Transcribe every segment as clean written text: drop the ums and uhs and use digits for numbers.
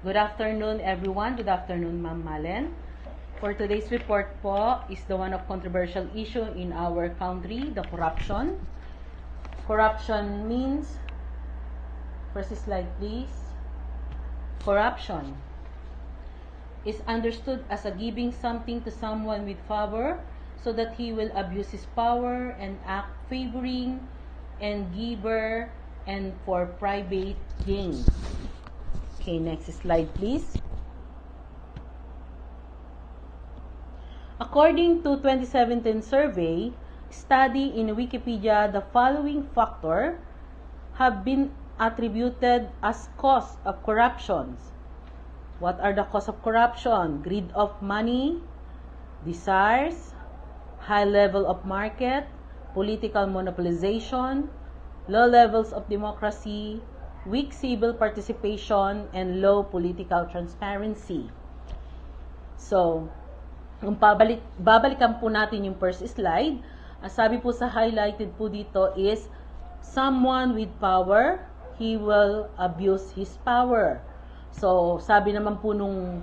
Good afternoon, everyone. Good afternoon, Ma'am Malen. For today's report po is the one of controversial issue in our country, the corruption. Corruption means, first slide please. Corruption is understood as a giving something to someone with power so that he will abuse his power and act favoring and giver and for private gain. Okay, next slide please. According to 2017 survey study in Wikipedia, the following factor have been attributed as cause of corruption. What are the cause of corruption? Greed of money, desires, high level of market, political monopolization, low levels of democracy, weak civil participation, and low political transparency. So, kung babalikan po natin yung first slide, sabi po sa highlighted po dito is, someone with power, he will abuse his power. So, sabi naman po nung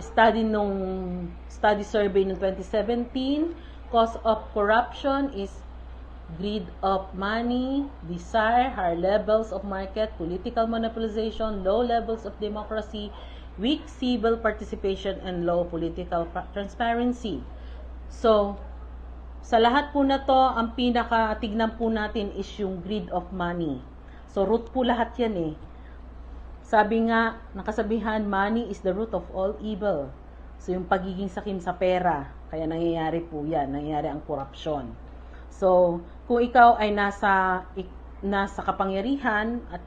study survey ng 2017, cause of corruption is greed of money, desire, high levels of market, political monopolization, low levels of democracy, weak civil participation, and low political transparency. So, sa lahat po na to, ang pinaka-tignan po natin is yung greed of money. So, root po lahat yan eh. Sabi nga, nakasabihan, money is the root of all evil. So, yung pagiging sakim sa pera, kaya nangyayari po yan, nangyayari ang korupsyon. So, kung ikaw ay nasa kapangyarihan at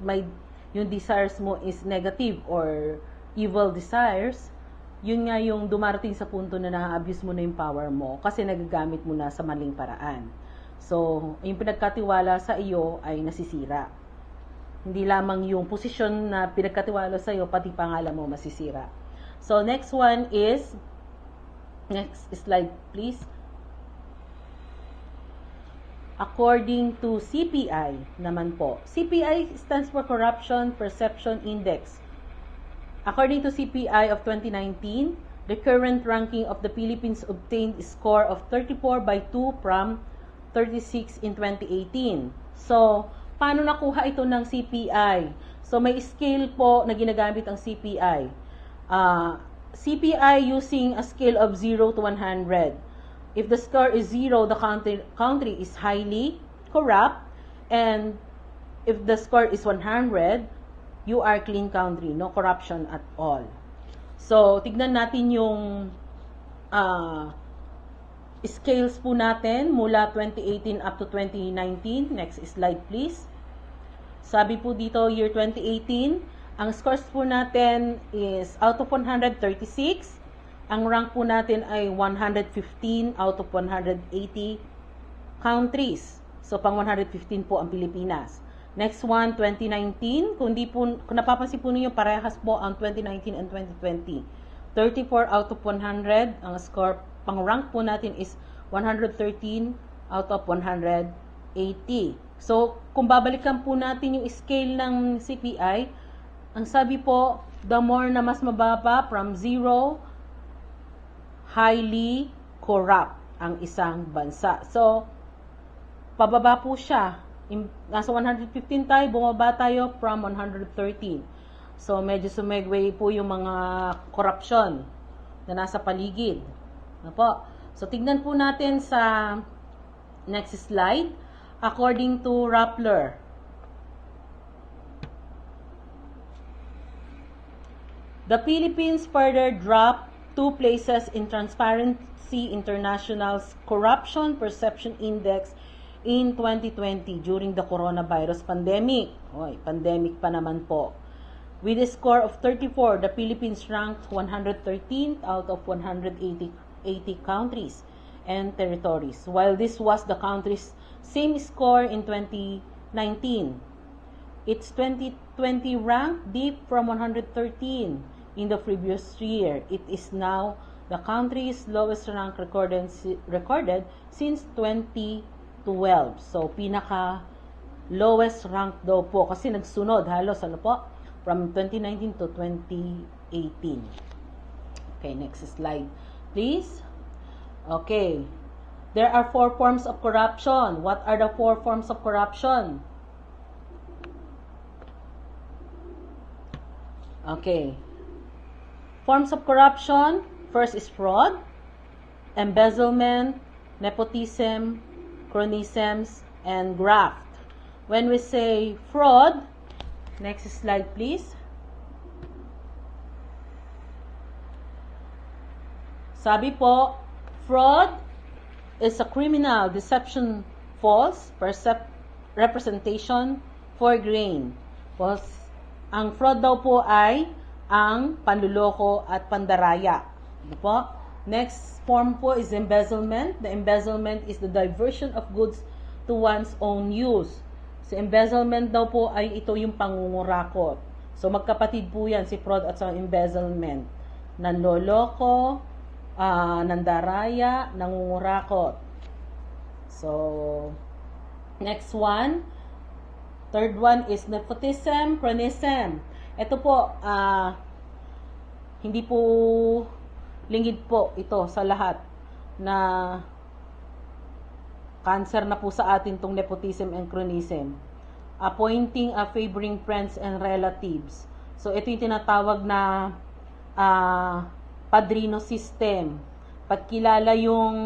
yung desires mo is negative or evil desires, yun nga yung dumarating sa punto na na-abuse mo na yung power mo kasi nagagamit mo na sa maling paraan. So, yung pinagkatiwala sa iyo ay nasisira. Hindi lamang yung posisyon na pinagkatiwala sa iyo, pati pangalan mo masisira. So, next one is, next slide please. According to CPI naman po. CPI stands for Corruption Perception Index. According to CPI of 2019, the current ranking of the Philippines obtained a score of 34/2 from 36 in 2018. So, paano nakuha ito ng CPI? So, may scale po na ginagamit ang CPI. CPI using a scale of 0 to 100. If the score is 0, the country is highly corrupt. And if the score is 100, you are clean country, no corruption at all. So, tignan natin yung scales po natin mula 2018 up to 2019. Next slide please. Sabi po dito, year 2018, ang scores po natin is out of 136. Ang rank po natin ay 115 out of 180 countries. So, pang 115 po ang Pilipinas. Next one, 2019. Kung napapansin po ninyo, parehas po ang 2019 and 2020. 34 out of 100. Ang score, pang rank po natin is 113 out of 180. So, kung babalikan po natin yung scale ng CPI, ang sabi po, the more na mas mababa from 0, highly corrupt ang isang bansa. So, pababa po siya. Nasa 115 tayo, bumaba tayo from 113. So, medyo sumegway po yung mga corruption na nasa paligid. Ano po? So, tignan po natin sa next slide. According to Rappler, the Philippines further dropped 2 places in Transparency International's Corruption Perception Index in 2020 during the coronavirus pandemic. Pandemic pa naman po. With a score of 34, the Philippines ranked 113th out of 180 countries and territories, while this was the country's same score in 2019. Its 2020 rank dipped from 113 in the previous year. It is now the country's lowest rank recorded since 2012. So, pinaka lowest rank daw po kasi nagsunod halos from 2019 to 2018. 2018. Okay, next slide, please. Okay. There are 4 forms of corruption. What are the 4 forms of corruption? Okay. Forms of corruption, first is fraud, embezzlement, nepotism, cronyisms, and graft. When we say fraud, next slide please. Sabi po, fraud is a criminal deception, false representation for gain. Ang fraud daw po ay ang panluloko at pandaraya. Ano po? Next form po is embezzlement. The embezzlement is the diversion of goods to one's own use. So, embezzlement daw po ay ito yung pangungurakot. So, magkapatid po yan, si fraud at sa embezzlement. Nanloloko, nandaraya, nangungurakot. So, next one. Third one is nepotism, cronyism. Ito po, hindi po lingid po ito sa lahat na cancer na po sa atin tong nepotism and cronyism. Appointing, favoring friends and relatives. So, ito yung tinatawag na padrino system. Pagkilala yung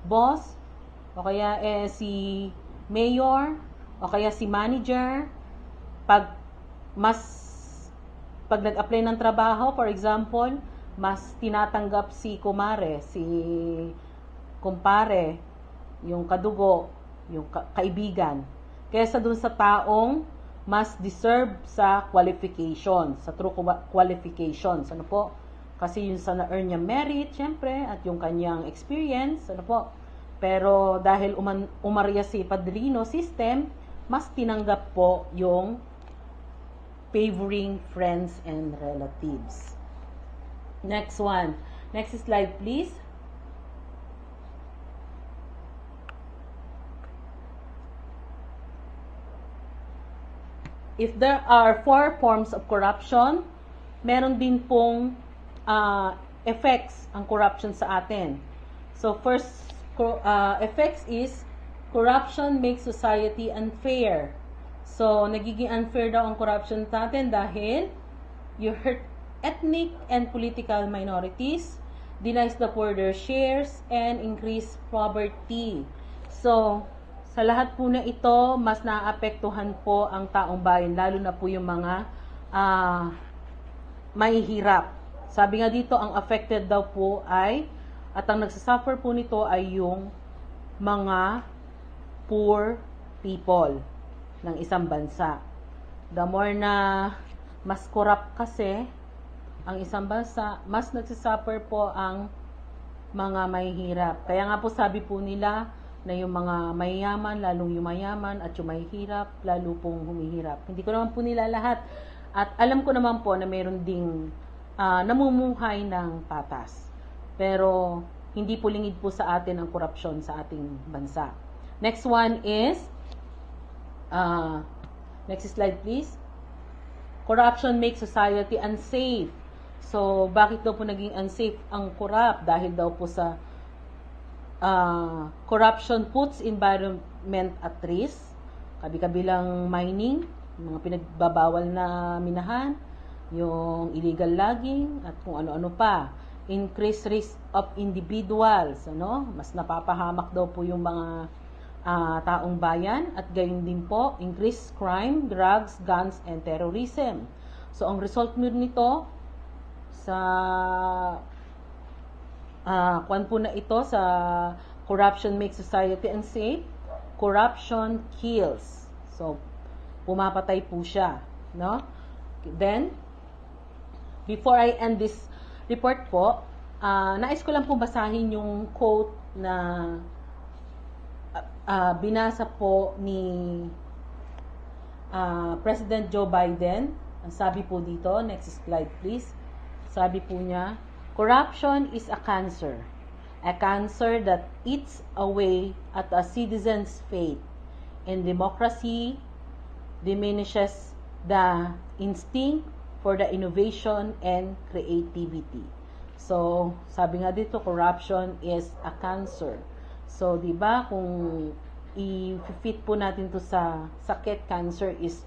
boss, o kaya si mayor, o kaya si manager, pag nag-apply ng trabaho, for example, mas tinatanggap si kumare, si kumpare, yung kadugo, yung kaibigan, kaysa dun sa taong mas deserve sa qualification, sa true qualifications. Ano po? Kasi yung sa na-earn niya merit, syempre, at yung kanyang experience, ano po? Pero dahil umarya si padrino system, mas tinanggap po yung favoring friends and relatives. Next one. Next slide, please. If there are 4 forms of corruption, meron din pong effects ang corruption sa atin. So, first effects is corruption makes society unfair. So, nagiging unfair daw ang corruption sa atin dahil you hurt ethnic and political minorities, denies the poor their shares, and increase poverty. So, sa lahat po na ito, mas naapektuhan po ang taong bayan, lalo na po yung mga mahihirap. Sabi nga dito, ang affected daw po ay, at ang nagsasuffer po nito ay yung mga poor people ng isang bansa. The more na mas corrupt kasi ang isang bansa, mas nagsasuffer po ang mga mahihirap. Kaya nga po sabi po nila na yung mga mayayaman, lalong yumayaman, at yung mahihirap, lalo pong humihirap. Hindi ko naman po nila lahat. At alam ko naman po na mayroon ding namumuhay ng patas. Pero hindi po lingid po sa atin ang korupsyon sa ating bansa. Next one is, next slide please. Corruption makes society unsafe. So, bakit daw po naging unsafe ang corrupt? Dahil daw po sa corruption puts environment at risk. Kabi-kabilang mining, mga pinagbabawal na minahan, yung illegal logging, at kung ano-ano pa. Increased risk of individuals, ano? Mas napapahamak daw po yung mga taong bayan, at gayon din po, increased crime, drugs, guns, and terrorism. So, ang result nito sa kwan po na ito sa corruption makes society unsafe, corruption kills. So, pumapatay po siya, no? Then, before I end this report po, nais ko lang po basahin yung quote na binasa po ni President Joe Biden. Ang sabi po dito, next slide please. Sabi po niya, corruption is a cancer that eats away at a citizen's faith in democracy, diminishes the instinct for the innovation and creativity. So, sabi nga dito, corruption is a cancer. So, di ba, kung i-fit po natin to sa sakit, cancer is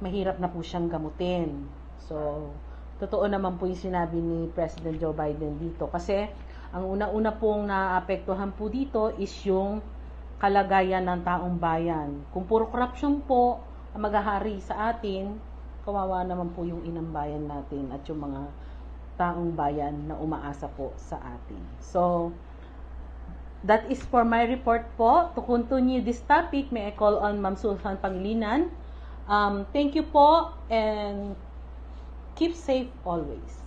mahirap na po siyang gamutin. So, totoo naman po yung sinabi ni President Joe Biden dito. Kasi, ang una-una pong naapektuhan po dito is yung kalagayan ng taong bayan. Kung puro corruption po ang maghahari sa atin, kawawa naman po yung inang bayan natin at yung mga taong bayan na umaasa po sa atin. So, that is for my report po. To continue this topic, may I call on Ma'am Susan Pangilinan. Thank you po and keep safe always.